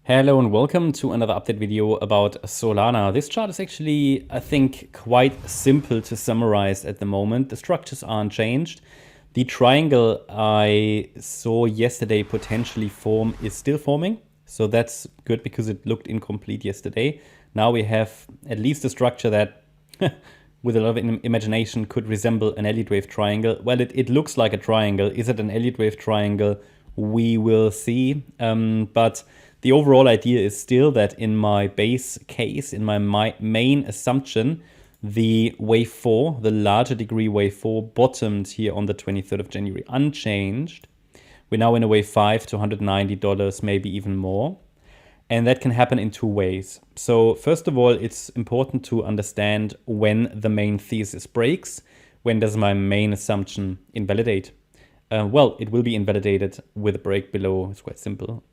Hello and welcome to another update video about Solana. This chart is actually, I think, quite simple to summarize at the moment. The structures aren't changed. The triangle I saw yesterday potentially form is still forming. So that's good because it looked incomplete yesterday. Now we have at least a structure that, with a lot of imagination, could resemble an Elliott wave triangle. Well, it looks like a triangle. Is it an Elliott wave triangle? We will see. But the overall idea is still that in my base case, in my main assumption, the wave 4, the larger degree wave 4, bottomed here on the 23rd of January, unchanged. We're now in a wave 5 to $190, maybe even more. And that can happen in two ways. So first of all, it's important to understand when the main thesis breaks. When does my main assumption invalidate? Well, it will be invalidated with a break below, it's quite simple.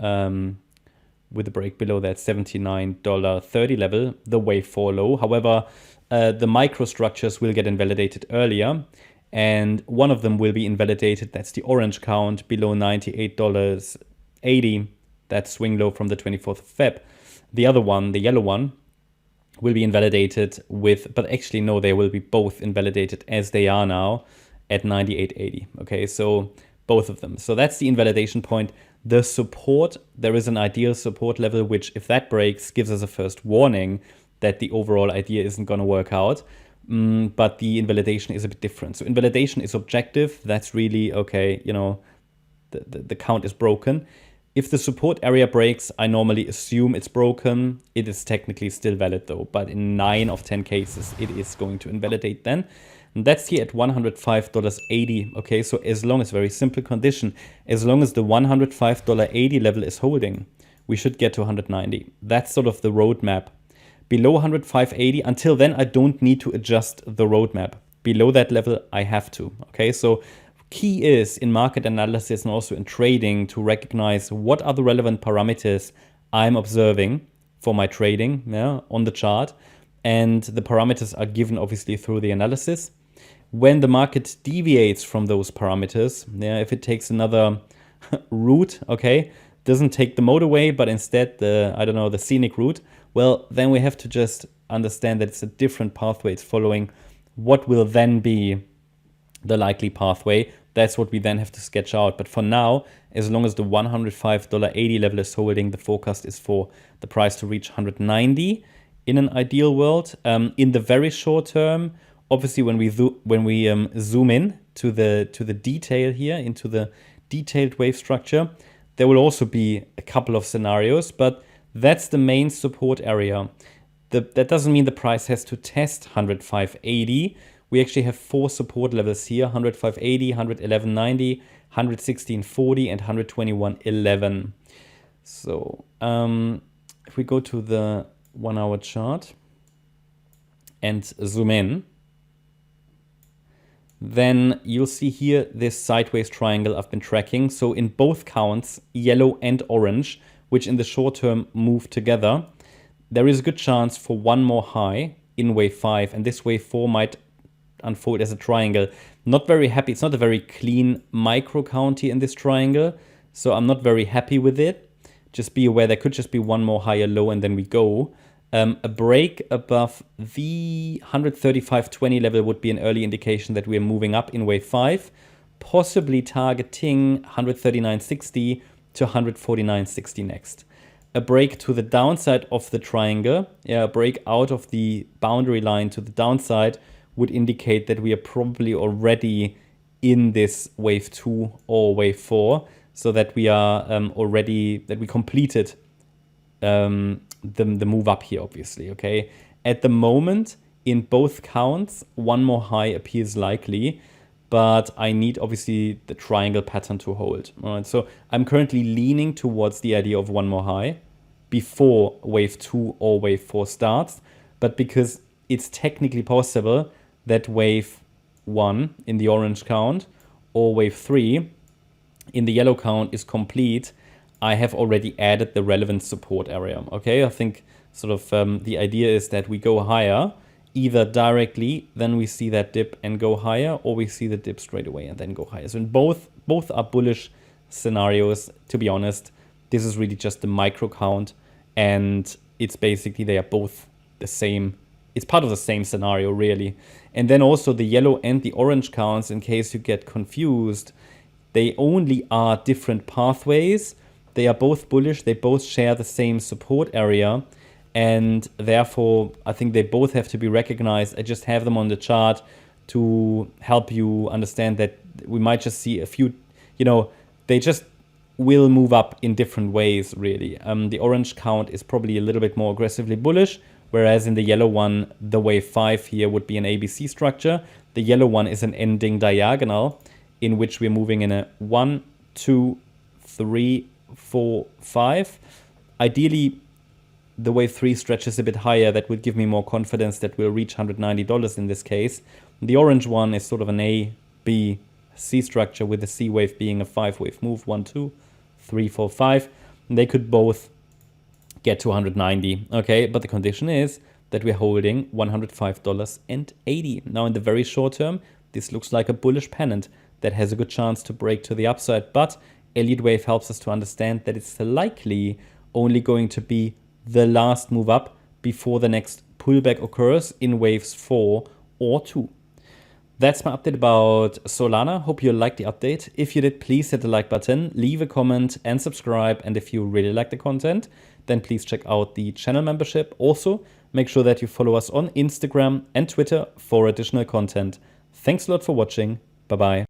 With a break below that $79.30 level, the wave 4 low. However, the microstructures will get invalidated earlier, and one of them will be invalidated. That's the orange count below $98.80, that swing low from the 24th of Feb. The other one, the yellow one, will be invalidated with, but actually no, they will be both invalidated as they are now at 98.80. Okay, so both of them. So that's the invalidation point. The support, there is an ideal support level, which if that breaks, gives us a first warning that the overall idea isn't going to work out. But the invalidation is a bit different. So invalidation is objective. That's really, okay, you know, the count is broken. If the support area breaks, I normally assume it's broken. It is technically still valid though, but in 9 of 10 cases, it is going to invalidate then. And that's here at $105.80. Okay, so as long as, very simple condition, as long as the $105.80 level is holding, we should get to 190. That's sort of the roadmap. Below $105.80, until then, I don't need to adjust the roadmap. Below that level, I have to. Okay, so key is in market analysis and also in trading to recognize what are the relevant parameters I'm observing for my trading, yeah, on the chart. And the parameters are given obviously through the analysis. When the market deviates from those parameters, yeah, if it takes another route, okay, doesn't take the motorway, but instead the, I don't know, the scenic route, well, then we have to just understand that it's a different pathway. It's following what will then be the likely pathway. That's what we then have to sketch out. But for now, as long as the $105.80 level is holding, the forecast is for the price to reach 190 in an ideal world. In the very short term, obviously, when we zoom in to the detail here, into the detailed wave structure, there will also be a couple of scenarios, but that's the main support area. That doesn't mean the price has to test 105.80. We actually have 4 support levels here: 105.80, 111.90, 116.40, and 121.11. So if we go to the 1 hour chart and zoom in, then you'll see here this sideways triangle I've been tracking. So in both counts, yellow and orange, which in the short term move together, there is a good chance for one more high in wave 5, and this wave 4 might unfold as a triangle. Not very happy. It's not a very clean micro count here in this triangle, so I'm not very happy with it. Just be aware there could just be one more higher low and then we go. A break above the 135.20 level would be an early indication that we're moving up in wave 5, possibly targeting 139.60 to 149.60 next. A break to the downside of the triangle, a break out of the boundary line to the downside, would indicate that we are probably already in this wave 2 or wave 4, so that we are that we completed the move up here, obviously, okay? At the moment, in both counts, one more high appears likely, but I need, obviously, the triangle pattern to hold. All right, so I'm currently leaning towards the idea of one more high before wave 2 or wave 4 starts, but because it's technically possible that wave 1 in the orange count or wave 3 in the yellow count is complete, I have already added the relevant support area. Okay, I think sort of the idea is that we go higher, either directly, then we see that dip and go higher, or we see the dip straight away and then go higher. So in both are bullish scenarios, to be honest. This is really just the micro count, and it's basically they are both the same. It's part of the same scenario, really. And then also the yellow and the orange counts, in case you get confused, they only are different pathways. They are both bullish. They both share the same support area. And therefore, I think they both have to be recognized. I just have them on the chart to help you understand that we might just see a few, they just will move up in different ways, really. The orange count is probably a little bit more aggressively bullish, whereas in the yellow one, the wave 5 here would be an ABC structure. The yellow one is an ending diagonal in which we're moving in a 1, 2, 3, 4, 5. Ideally, the wave 3 stretches a bit higher. That would give me more confidence that we'll reach $190 in this case. The orange one is sort of an A, B, C structure, with the C wave being a 5-wave move. 1, 2, 3, 4, 5. And they could both get to 190. Okay, but the condition is that we're holding $105.80. Now, in the very short term, this looks like a bullish pennant that has a good chance to break to the upside. But Elliott wave helps us to understand that it's likely only going to be the last move up before the next pullback occurs in waves 4 or 2. That's my update about Solana. Hope you liked the update. If you did, please hit the like button, leave a comment and subscribe. And if you really like the content, then please check out the channel membership. Also, make sure that you follow us on Instagram and Twitter for additional content. Thanks a lot for watching. Bye-bye.